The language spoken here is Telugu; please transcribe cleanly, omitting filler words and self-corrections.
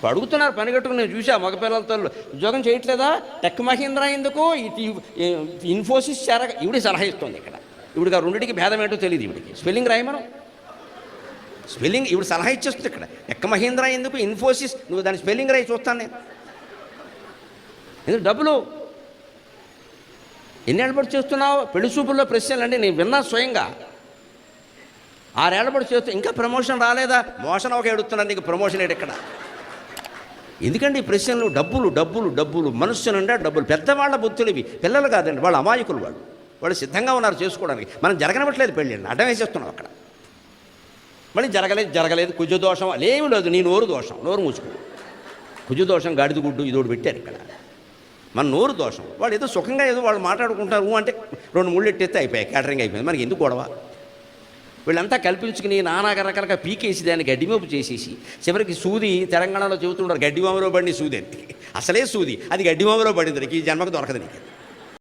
అడుగుతున్నారు పని కట్టుకుని. నేను చూసా మగపిల్లలతో ఉద్యోగం చేయట్లేదా, టెక్ మహీంద్రా ఎందుకు, ఇన్ఫోసిస్ ఇవిడి సలహా ఇస్తుంది. ఇక్కడ ఇవిడికి ఆ రెండింటికి భేదం ఏంటో తెలియదు. ఇవిడికి స్పెల్లింగ్ రాయి, మనం స్పెల్లింగ్ ఇవిడు సలహా ఇచ్చేస్తుంది. ఇక్కడ టెక్ మహీంద్రా ఎందుకు, ఇన్ఫోసిస్, నువ్వు దాని స్పెల్లింగ్ రాయి చూస్తాను నేను. ఎందుకు డబ్బులు ఎన్నేళ్ళ పడి చేస్తున్నావు? పెళ్లి చూపుల్లో ప్రశ్నలు అండి, నేను విన్నా స్వయంగా. 6 ఏళ్ల పడి చేస్తూ ఇంకా ప్రమోషన్ రాలేదా? మోషన్ ఒక ఎడుతున్నాను, నీకు ప్రమోషన్ ఏడు ఇక్కడ. ఎందుకండి ఈ ప్రశ్నలు? డబ్బులు డబ్బులు డబ్బులు, మనస్సు నిండా డబ్బులు. పెద్దవాళ్ళ బుద్ధులు ఇవి, పిల్లలు కాదండి, వాళ్ళు అమాయకులు. వాళ్ళు సిద్ధంగా ఉన్నారు చేసుకోవడానికి. మనం జరగనివ్వట్లేదు పెళ్ళి, అడ్డం వేసేస్తున్నాం అక్కడ. మళ్ళీ జరగలేదు కుజ దోషం అలేమి లేదు, నీ నోరు దోషం, నోరు మూసుకో. కుజ దోషం, గాడిద గుడ్డు ఇదోడు పెట్టారు ఇక్కడ. మన నోరు దోషం. వాళ్ళు ఏదో సుఖంగా ఏదో వాళ్ళు మాట్లాడుకుంటారు అంటే 2 ముళ్ళు ఎట్టేస్తే అయిపోయాయి, క్యాటరింగ్ అయిపోయింది. మనకి ఎందుకు గొడవ? వీళ్ళంతా కల్పించుకుని నానా రకాలుగా పీకేసి దాన్ని గడ్డిమోపు చేసేసి చివరికి సూది, తెలంగాణలో చెబుతుంటారు గడ్డిమామలో పడిన సూది అని. అసలే సూది, అది గడ్డిమామలో పడింది, ఈ జన్మకు దొరకదు నీకు.